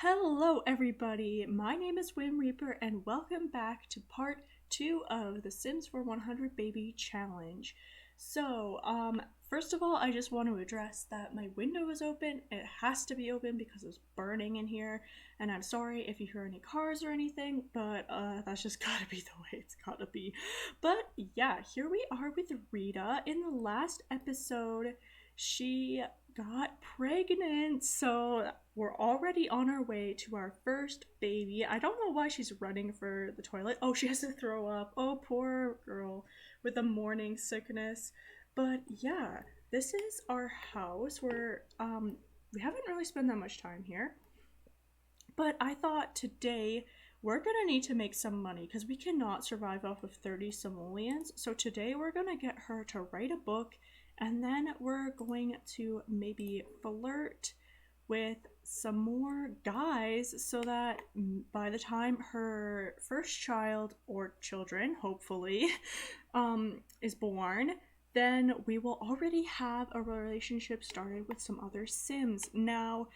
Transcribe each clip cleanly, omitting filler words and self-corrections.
Hello everybody, my name is whimreaper and welcome back to part 2 of the Sims for 100 Baby Challenge. First of all, I just want to address that my window is open. It has to be open because it's burning in here, and I'm sorry if you hear any cars or anything, but that's just gotta be the way it's gotta be. But yeah, here we are with Rita. In the last episode, she got pregnant, so we're already on our way to our first baby. I don't know why she's running for the toilet. Oh, she has to throw up. Oh, poor girl with the morning sickness. But yeah, this is our house. We haven't really spent that much time here. But I thought today we're gonna need to make some money because we cannot survive off of 30 simoleons. So today we're gonna get her to write a book, and then we're going to maybe flirt with some more guys so that by the time her first child or children, hopefully, is born, then we will already have a relationship started with some other Sims. Now,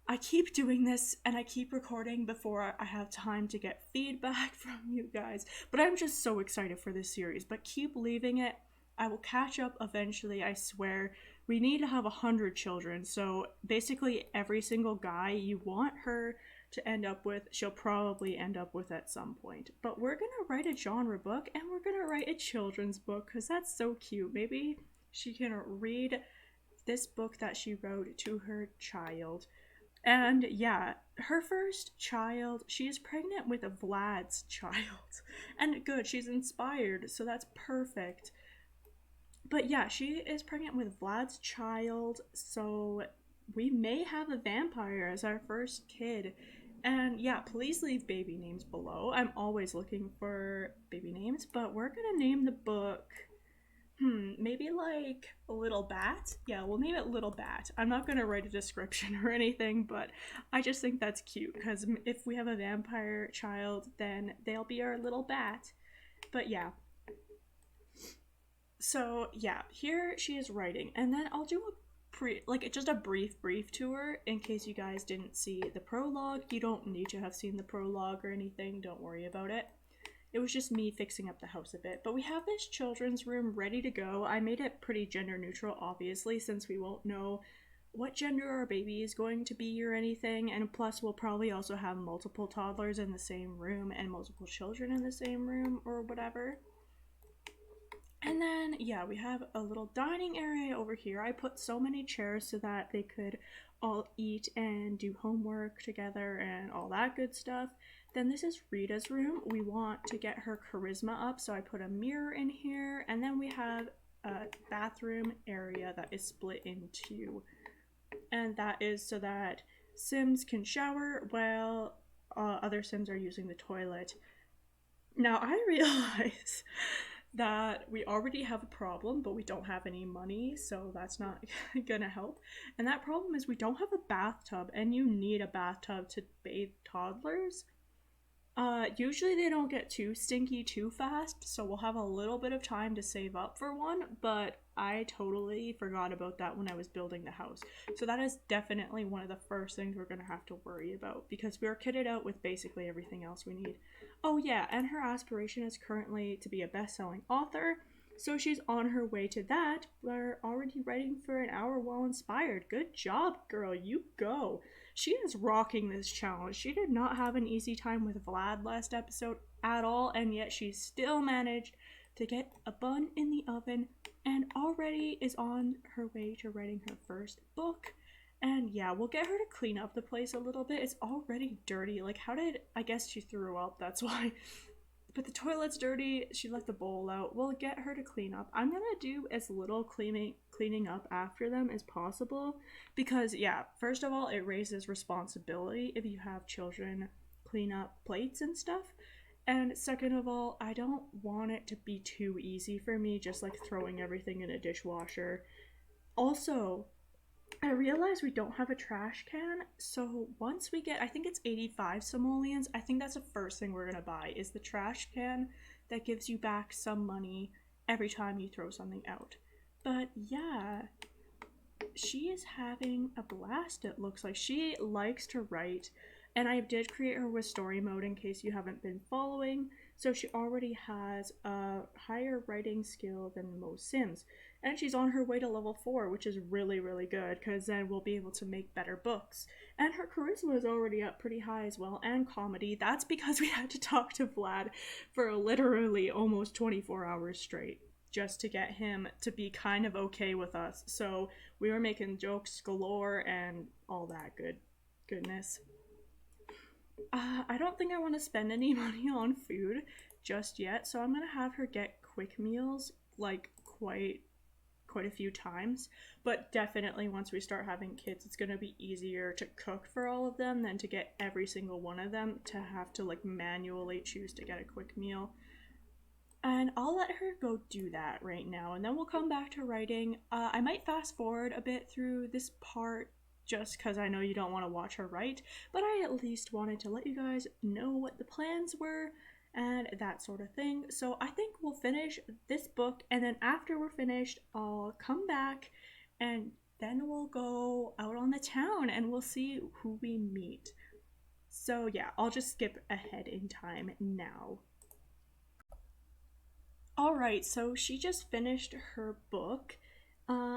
I keep doing this and I keep recording before I have time to get feedback from you guys, but I'm just so excited for this series. But keep leaving it. I will catch up eventually, I swear. We need to have 100 children, so basically every single guy you want her to end up with, she'll probably end up with at some point. But we're gonna write a genre book and we're gonna write a children's book because that's so cute. Maybe she can read this book that she wrote to her child. And yeah, her first child, she is pregnant with Vlad's child. And good, she's inspired, so that's perfect. But yeah, she is pregnant with Vlad's child, so we may have a vampire as our first kid. And yeah, please leave baby names below. I'm always looking for baby names, but we're gonna name the book maybe like a Little Bat. Yeah, we'll name it Little Bat. I'm not gonna write a description or anything, but I just think that's cute because if we have a vampire child, then they'll be our little bat. But yeah. So yeah, here she is writing, and then I'll do just a brief tour in case you guys didn't see the prologue. You don't need to have seen the prologue or anything. Don't worry about it. It was just me fixing up the house a bit. But we have this children's room ready to go. I made it pretty gender neutral, obviously, since we won't know what gender our baby is going to be or anything. And plus, we'll probably also have multiple toddlers in the same room and multiple children in the same room or whatever. And then, yeah, we have a little dining area over here. I put so many chairs so that they could all eat and do homework together and all that good stuff. Then this is Rita's room. We want to get her charisma up, so I put a mirror in here. And then we have a bathroom area that is split in two. And that is so that Sims can shower while other Sims are using the toilet. Now, I realize that we already have a problem, but we don't have any money, so that's not gonna help. And that problem is we don't have a bathtub, and you need a bathtub to bathe toddlers. Usually they don't get too stinky too fast, so we'll have a little bit of time to save up for one, but I totally forgot about that when I was building the house. So that is definitely one of the first things we're gonna have to worry about, because we are kitted out with basically everything else we need. Oh yeah, and her aspiration is currently to be a best-selling author, so she's on her way to that. We're already writing for an hour while inspired. Good job, girl, you go. She is rocking this challenge. She did not have an easy time with Vlad last episode at all, and yet she still managed to get a bun in the oven and already is on her way to writing her first book. And yeah, we'll get her to clean up the place a little bit. It's already dirty. Like, I guess she threw up, that's why. But the toilet's dirty. She let the bowl out. We'll get her to clean up. I'm gonna do as little cleaning up after them as possible, because yeah, first of all, it raises responsibility if you have children clean up plates and stuff. And second of all, I don't want it to be too easy for me, just like throwing everything in a dishwasher. Also, I realize we don't have a trash can, so once we get, I think it's 85 simoleons, I think that's the first thing we're gonna buy, is the trash can that gives you back some money every time you throw something out. But yeah, she is having a blast, it looks like. She likes to write, and I did create her with story mode in case you haven't been following. So she already has a higher writing skill than most Sims. And she's on her way to level 4, which is really, really good, because then we'll be able to make better books. And her charisma is already up pretty high as well, and comedy. That's because we had to talk to Vlad for literally almost 24 hours straight, just to get him to be kind of okay with us. So we were making jokes galore and all that goodness. I don't think I want to spend any money on food just yet, so I'm gonna have her get quick meals like quite a few times, but definitely once we start having kids, it's going to be easier to cook for all of them than to get every single one of them to have to like manually choose to get a quick meal. And I'll let her go do that right now, and then we'll come back to writing. I might fast forward a bit through this part just because I know you don't want to watch her write, but I at least wanted to let you guys know what the plans were and that sort of thing. So I think we'll finish this book, and then after we're finished, I'll come back and then we'll go out on the town and we'll see who we meet. So yeah, I'll just skip ahead in time now. Alright, so she just finished her book.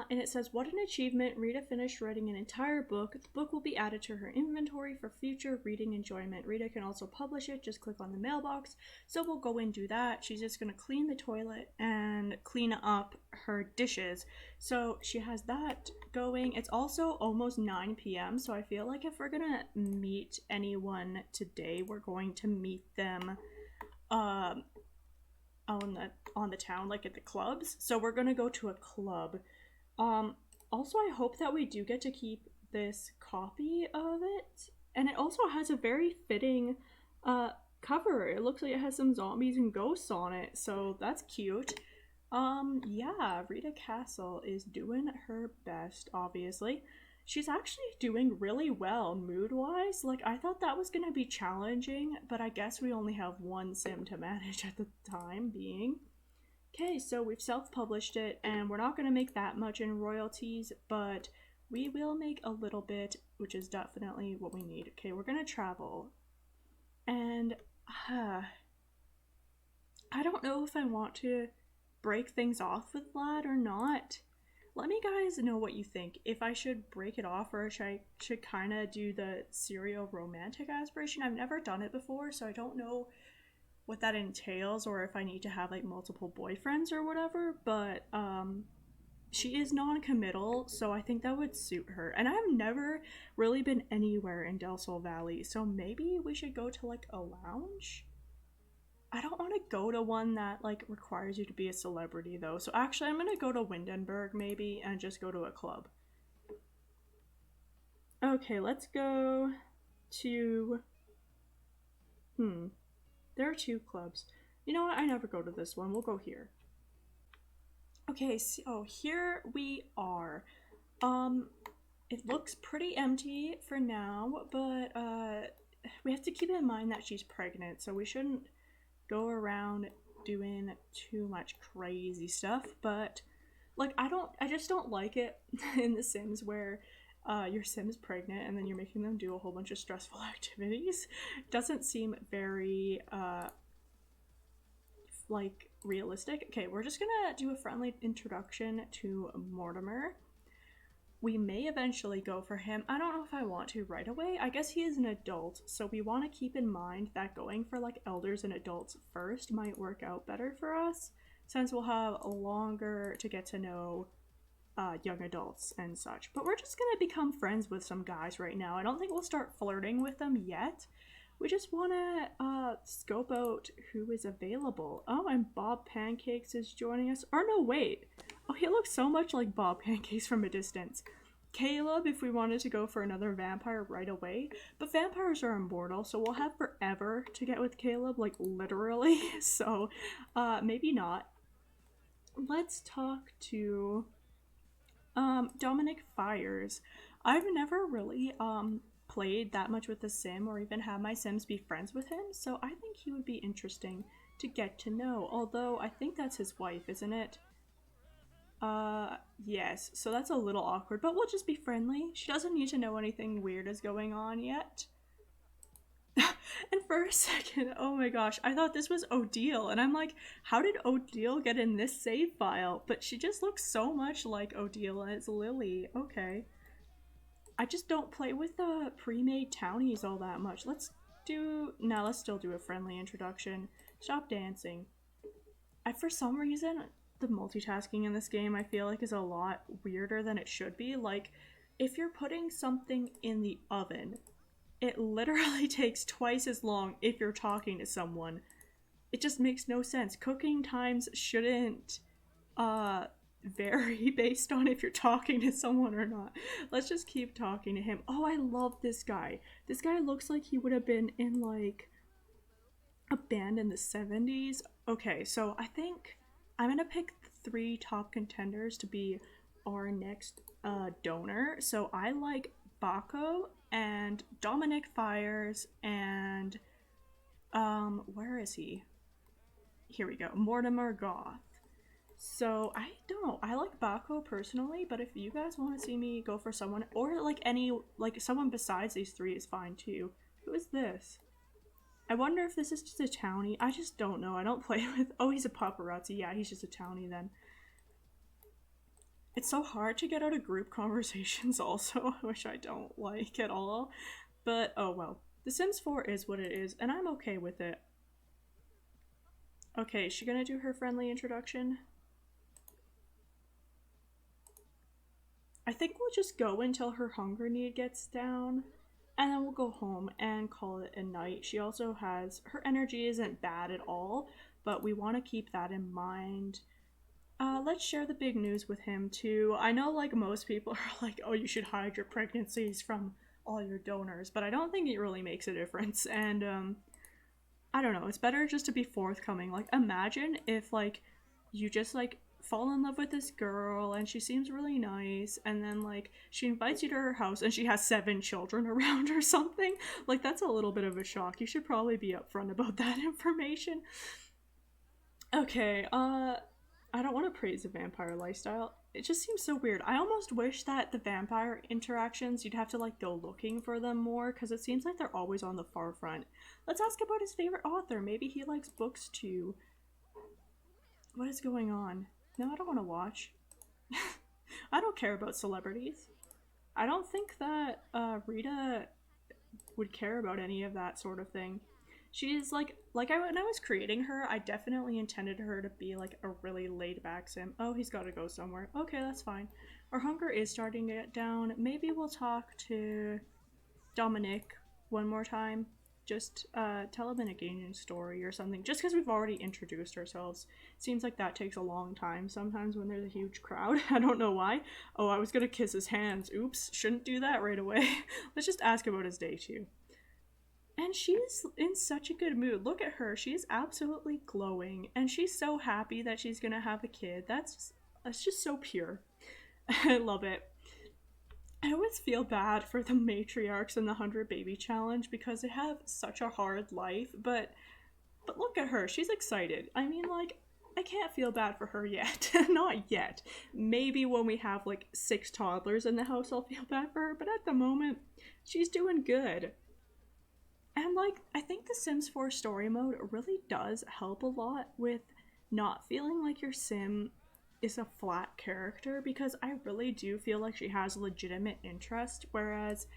And it says, what an achievement. Rita finished writing an entire book. The book will be added to her inventory for future reading enjoyment. Rita can also publish it. Just click on the mailbox. So we'll go and do that. She's just going to clean the toilet and clean up her dishes. So she has that going. It's also almost 9 p.m. So I feel like if we're going to meet anyone today, we're going to meet them on the town, like at the clubs. So we're going to go to a club. Also, I hope that we do get to keep this copy of it. And it also has a very fitting cover. It looks like it has some zombies and ghosts on it, so that's cute. Yeah, Rita Castle is doing her best, obviously. She's actually doing really well mood-wise. Like, I thought that was gonna be challenging, but I guess we only have one sim to manage at the time being. Okay, so we've self-published it, and we're not going to make that much in royalties, but we will make a little bit, which is definitely what we need. Okay, we're going to travel. And I don't know if I want to break things off with Vlad or not. Let me guys know what you think. If I should break it off or I should kind of do the serial romantic aspiration. I've never done it before, so I don't know what that entails or if I need to have like multiple boyfriends or whatever, but she is non-committal, so I think that would suit her. And I've never really been anywhere in Del Sol Valley, so maybe we should go to like a lounge. I don't want to go to one that like requires you to be a celebrity though, so actually I'm gonna go to Windenburg maybe and just go to a club. Okay, let's go to there are 2 clubs. You know what? I never go to this one. We'll go here. Okay, so here we are. It looks pretty empty for now, but we have to keep in mind that she's pregnant, so we shouldn't go around doing too much crazy stuff. But like, I just don't like it in The Sims where your sim is pregnant and then you're making them do a whole bunch of stressful activities. Doesn't seem very like realistic. Okay, we're just gonna do a friendly introduction to Mortimer. We may eventually go for him. I don't know if I want to right away. I guess he is an adult, so we want to keep in mind that going for like elders and adults first might work out better for us, since we'll have longer to get to know young adults and such. But we're just gonna become friends with some guys right now. I don't think we'll start flirting with them yet. We just wanna scope out who is available. Oh, and Bob Pancakes is joining us. Or no, wait. Oh, he looks so much like Bob Pancakes from a distance. Caleb, if we wanted to go for another vampire right away. But vampires are immortal, so we'll have forever to get with Caleb, like literally. So maybe not. Let's talk to Dominic Fires. I've never really played that much with the sim or even had my sims be friends with him, so I think he would be interesting to get to know, although I think that's his wife, isn't it? Yes, so that's a little awkward, but we'll just be friendly. She doesn't need to know anything weird is going on yet. And for a second, oh my gosh, I thought this was Odile, and I'm like, how did Odile get in this save file? But she just looks so much like Odile, and it's Lily. Okay. I just don't play with the pre-made townies all that much. Let's still do a friendly introduction. Stop dancing. For some reason, the multitasking in this game I feel like is a lot weirder than it should be. Like, if you're putting something in the oven, it literally takes twice as long if you're talking to someone. It just makes no sense. Cooking times shouldn't uh vary based on if you're talking to someone or not. Let's just keep talking to him. Oh, I love this guy. This guy looks like he would have been in like a band in the 70s. Okay, so I think I'm gonna pick the 3 top contenders to be our next donor. So I like Baco and Dominic Fires and where is he? Here we go. Mortimer Goth. So I don't know. I like Baco personally, but if you guys want to see me go for someone or like someone besides these 3 is fine too. Who is this? I wonder if this is just a townie. I just don't know. I don't play with... Oh, he's a paparazzi. Yeah, he's just a townie then. It's so hard to get out of group conversations also, which I don't like at all. But, oh well. The Sims 4 is what it is, and I'm okay with it. Okay, is she gonna do her friendly introduction? I think we'll just go until her hunger need gets down. And then we'll go home and call it a night. She also has... Her energy isn't bad at all, but we want to keep that in mind. Let's share the big news with him, too. I know, like, most people are like, oh, you should hide your pregnancies from all your donors, but I don't think it really makes a difference. And, I don't know. It's better just to be forthcoming. Like, imagine if, like, you just, like, fall in love with this girl and she seems really nice and then like she invites you to her house and she has 7 children around or something. Like, that's a little bit of a shock. You should probably be upfront about that information. Okay, I don't want to praise the vampire lifestyle. It just seems so weird. I almost wish that the vampire interactions, you'd have to like go looking for them more because it seems like they're always on the far front. Let's ask about his favorite author. Maybe he likes books too. What is going on? No, I don't want to watch. I don't care about celebrities. I don't think that Rita would care about any of that sort of thing. She's when I was creating her, I definitely intended her to be like a really laid back sim. Oh, he's got to go somewhere. Okay, that's fine. Our hunger is starting to get down. Maybe we'll talk to Dominic one more time. Just tell him an engaging story or something. Just because we've already introduced ourselves. Seems like that takes a long time sometimes when there's a huge crowd. I don't know why. Oh, I was gonna kiss his hands. Oops, shouldn't do that right away. Let's just ask about his day too. And she's in such a good mood. Look at her. She's absolutely glowing. And she's so happy that she's gonna have a kid. That's just so pure. I love it. I always feel bad for the matriarchs in the 100 Baby Challenge because they have such a hard life, but look at her. She's excited. I mean, like, I can't feel bad for her yet. Not yet. Maybe when we have, like, 6 toddlers in the house, I'll feel bad for her, but at the moment, she's doing good. And, like, I think the Sims 4 story mode really does help a lot with not feeling like your sim is a flat character, because I really do feel like she has legitimate interest, whereas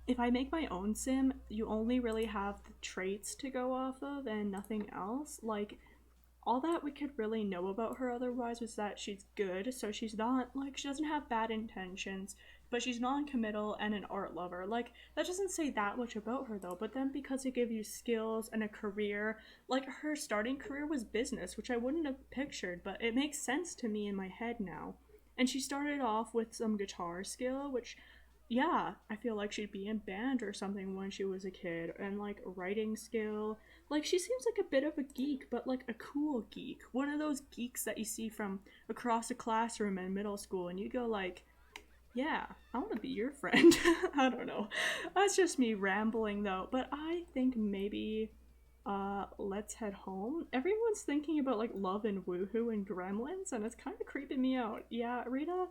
if I make my own sim, you only really have the traits to go off of and nothing else. Like, all that we could really know about her otherwise was that she's good, so she's not, like, she doesn't have bad intentions, but she's non-committal and an art lover. Like, that doesn't say that much about her though, but then because it gives you skills and a career, like, her starting career was business, which I wouldn't have pictured, but it makes sense to me in my head now. And she started off with some guitar skill, which, yeah, I feel like she'd be in band or something when she was a kid, and like writing skill. Like, she seems like a bit of a geek, but like a cool geek. One of those geeks that you see from across a classroom in middle school and you go like, yeah, I want to be your friend. I don't know. That's just me rambling though, but I think maybe let's head home. Everyone's thinking about like Love and Woohoo and Gremlins, and it's kind of creeping me out. Yeah, Rita,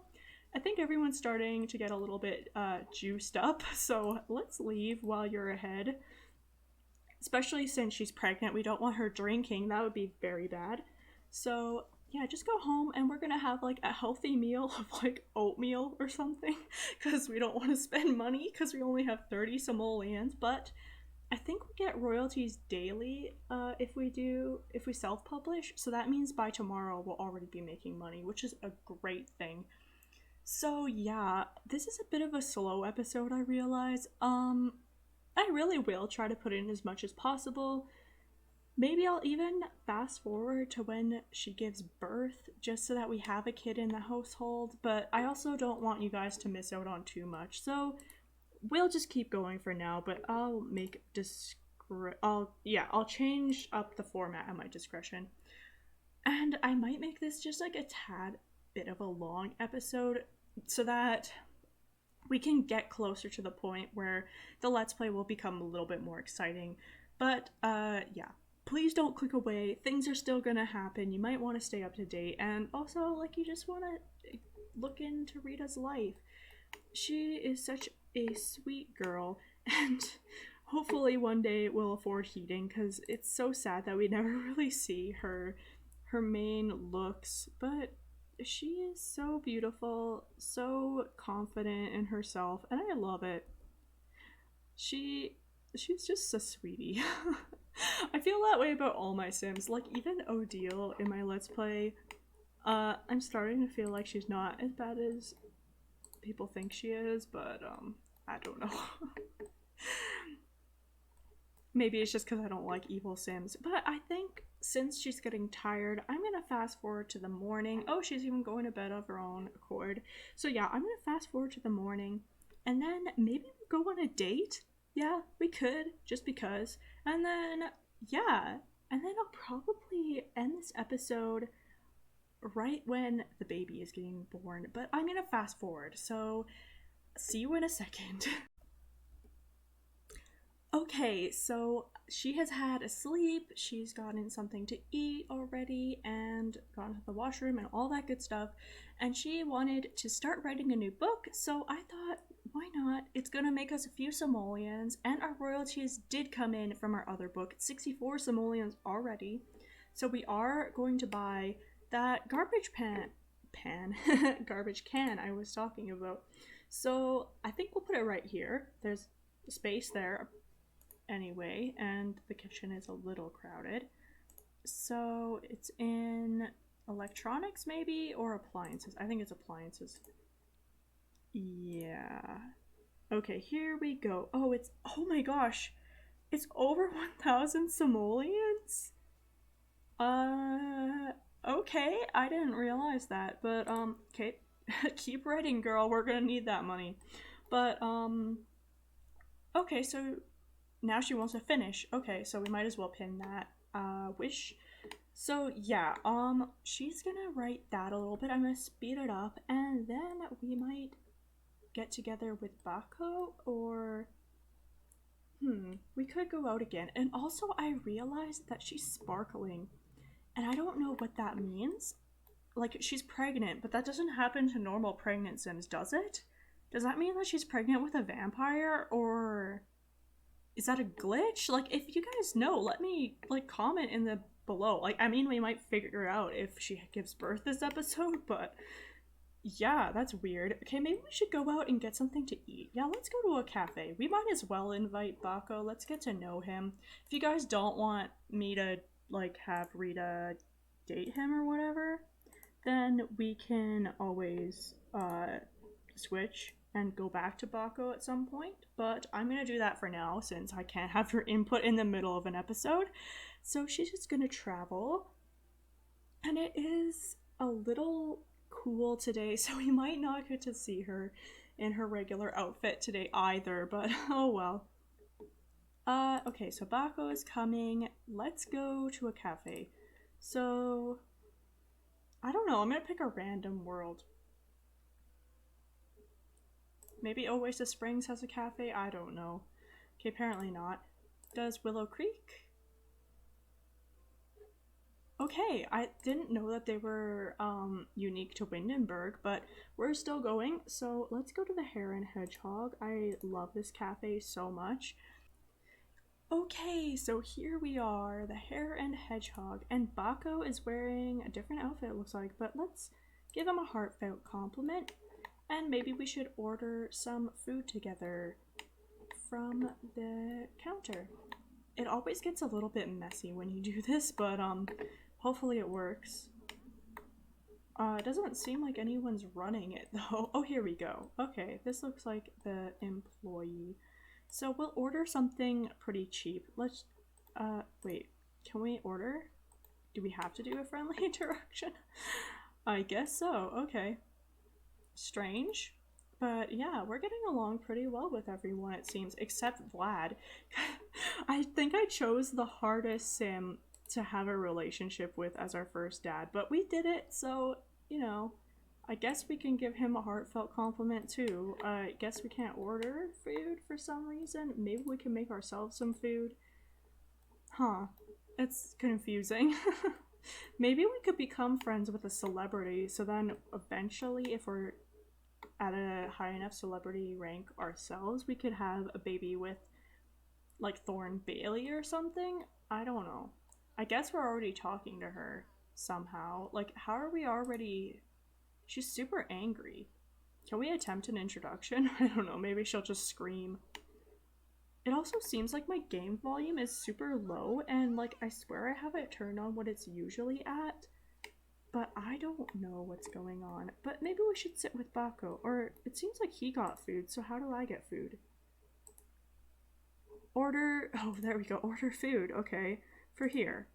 I think everyone's starting to get a little bit juiced up, so let's leave while you're ahead. Especially since she's pregnant, we don't want her drinking. That would be very bad. So yeah, just go home and we're gonna have like a healthy meal of like oatmeal or something because we don't want to spend money because we only have 30 simoleons. But I think we get royalties daily if we self-publish. So that means by tomorrow we'll already be making money, which is a great thing. So yeah, this is a bit of a slow episode, I realize. I really will try to put in as much as possible. Maybe I'll even fast forward to when she gives birth just so that we have a kid in the household, but I also don't want you guys to miss out on too much. So we'll just keep going for now, but I'll change up the format at my discretion. And I might make this just like a tad bit of a long episode so that we can get closer to the point where the Let's Play will become a little bit more exciting. But yeah, please don't click away. Things are still gonna happen. You might want to stay up to date, and also like you just want to look into Rita's life. She is such a sweet girl, and hopefully one day we'll afford heating, because it's so sad that we never really see her main looks. But she is so beautiful, so confident in herself, and I love it. She's just a sweetie. I feel that way about all my Sims. Like even Odile in my Let's Play, I'm starting to feel like she's not as bad as people think she is, but I don't know. Maybe it's just because I don't like evil Sims. But I think since she's getting tired, I'm gonna fast forward to the morning. Oh, she's even going to bed of her own accord. So yeah, I'm gonna fast forward to the morning, and then maybe we go on a date. Yeah, we could, just because. And then, yeah, and then I'll probably end this episode right when the baby is getting born. But I'm gonna fast forward, so see you in a second. Okay, so she has had a sleep, she's gotten something to eat already, and gone to the washroom and all that good stuff, and she wanted to start writing a new book, so I thought, why not? It's gonna make us a few simoleons, and our royalties did come in from our other book, 64 simoleons already, so we are going to buy that garbage can I was talking about. So I think we'll put it right here. There's space there anyway, and the kitchen is a little crowded. So it's in electronics maybe, or appliances. I think it's appliances. Yeah. Okay, here we go. Oh, my gosh. It's over 1,000 simoleons? Okay, I didn't realize that, but, okay. Keep writing, girl, we're gonna need that money. But, okay, so now she wants to finish. Okay, so we might as well pin that wish. So yeah, she's gonna write that a little bit. I'm gonna speed it up, and then we might get together with Bako, or we could go out again. And also I realized that she's sparkling, and I don't know what that means. Like, she's pregnant, but that doesn't happen to normal pregnant Sims, does it? Does that mean that she's pregnant with a vampire, or is that a glitch? Like, if you guys know, let me, like, comment in the below. Like, I mean, we might figure out if she gives birth this episode, but yeah, that's weird. Okay, maybe we should go out and get something to eat. Yeah, let's go to a cafe. We might as well invite Bako. Let's get to know him. If you guys don't want me to, like, have Rita date him or whatever, then we can always, switch and go back to Bako at some point, but I'm gonna do that for now since I can't have her input in the middle of an episode. So she's just gonna travel, and it is a little cool today, so we might not get to see her in her regular outfit today either, but oh well. Okay, so Bako is coming. Let's go to a cafe. So I don't know, I'm gonna pick a random world. Maybe Oasis Springs has a cafe? I don't know. Okay, apparently not. Does Willow Creek? Okay, I didn't know that they were unique to Windenburg, but we're still going. So let's go to the Hare and Hedgehog. I love this cafe so much. Okay, so here we are, the Hare and Hedgehog, and Baco is wearing a different outfit, it looks like, but let's give him a heartfelt compliment, and maybe we should order some food together from the counter. It always gets a little bit messy when you do this, but hopefully it works. It doesn't seem like anyone's running it though. Oh, here we go. Okay, this looks like the employee. So we'll order something pretty cheap. Let's, wait, can we order? Do we have to do a friendly interaction? I guess so, okay. Strange. But yeah, we're getting along pretty well with everyone, it seems, except Vlad. I think I chose the hardest sim to have a relationship with as our first dad, but we did it, so, you know, I guess we can give him a heartfelt compliment too. I guess we can't order food for some reason. Maybe we can make ourselves some food. Huh. It's confusing. Maybe we could become friends with a celebrity, so then eventually, if we're at a high enough celebrity rank ourselves, we could have a baby with, like, Thorn Bailey or something? I don't know. I guess we're already talking to her somehow. Like, how are we already... She's super angry. Can we attempt an introduction? I don't know, maybe she'll just scream. It also seems like my game volume is super low, and like I swear I have it turned on what it's usually at, but I don't know what's going on. But maybe we should sit with Baco, or it seems like he got food, so how do I get food? Order, oh there we go, order food, okay, for here.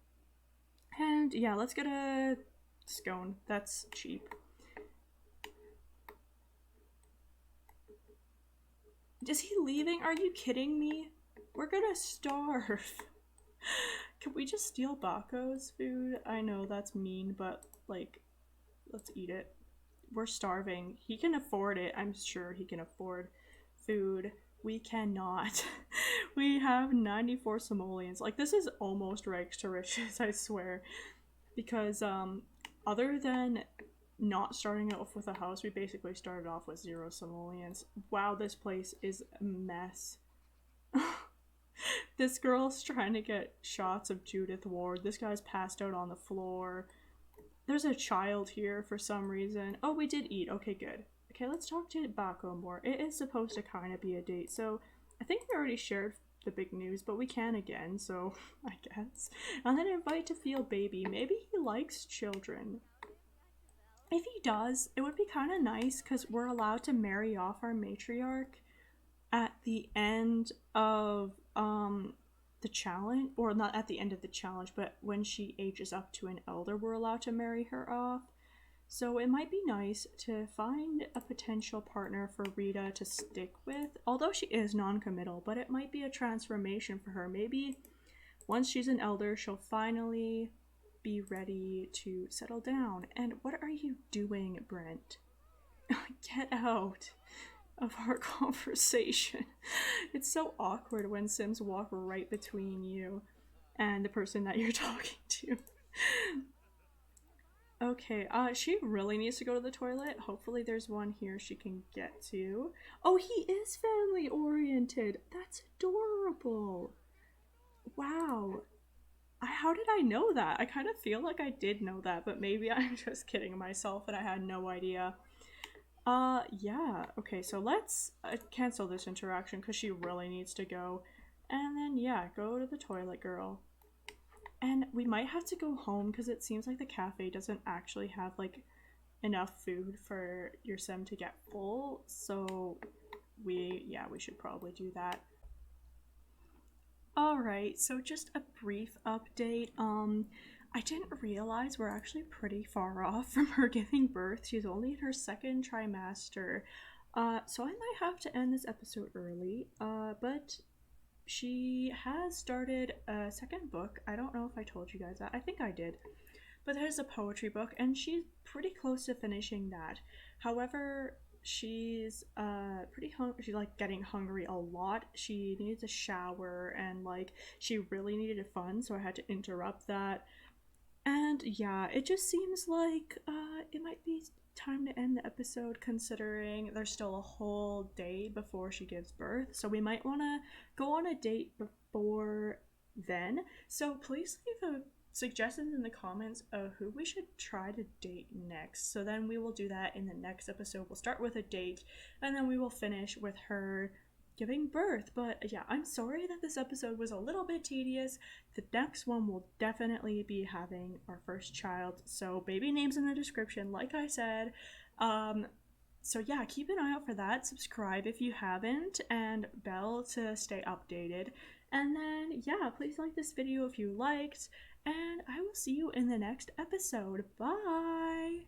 And yeah, let's get a scone, that's cheap. Is he leaving? Are you kidding me? We're gonna starve. Can we just steal Baco's food? I know that's mean, but like, let's eat it. We're starving. He can afford it. I'm sure he can afford food. We cannot. We have 94 simoleons. Like, this is almost rags to riches, I swear. Because other than not starting off with a house, we basically started off with 0 simoleons. Wow, this place is a mess. This girl's trying to get shots of Judith Ward. This guy's passed out on the floor. There's a child here for some reason. Oh, we did eat. Okay, good. Okay, let's talk to Baco more. It is supposed to kind of be a date, so I think we already shared the big news, but we can again, so I guess. And then invite to feel baby. Maybe he likes children. If he does, it would be kind of nice because we're allowed to marry off our matriarch at the end of the challenge, or not at the end of the challenge, but when she ages up to an elder, we're allowed to marry her off. So it might be nice to find a potential partner for Rita to stick with, although she is non-committal, but it might be a transformation for her. Maybe once she's an elder, she'll finally be ready to settle down. And what are you doing, Brent? Get out of our conversation. It's so awkward when Sims walk right between you and the person that you're talking to. Okay, she really needs to go to the toilet. Hopefully there's one here she can get to. Oh, he is family oriented. That's adorable. Wow. How did I know that? I kind of feel like I did know that, but maybe I'm just kidding myself and I had no idea. Yeah. Okay, so let's cancel this interaction because she really needs to go. And then, yeah, go to the toilet, girl. And we might have to go home because it seems like the cafe doesn't actually have, like, enough food for your sim to get full. So we should probably do that. Alright, so just a brief update. I didn't realize we're actually pretty far off from her giving birth. She's only in her 2nd trimester. So I might have to end this episode early. But she has started a 2nd book. I don't know if I told you guys that. I think I did. But there's a poetry book, and she's pretty close to finishing that. However, she's pretty hungry. She's like getting hungry a lot. She needs a shower, and like she really needed fun, so I had to interrupt that. And yeah, it just seems like it might be time to end the episode, considering there's still a whole day before she gives birth. So we might want to go on a date before then. So please leave a suggestions in the comments of who we should try to date next. So then we will do that in the next episode. We'll start with a date and then we will finish with her giving birth. But yeah, I'm sorry that this episode was a little bit tedious. The next one will definitely be having our first child, so baby names in the description, like I said. So yeah, keep an eye out for that. Subscribe if you haven't, and bell to stay updated. And then yeah, please like this video if you liked, and I will see you in the next episode. Bye.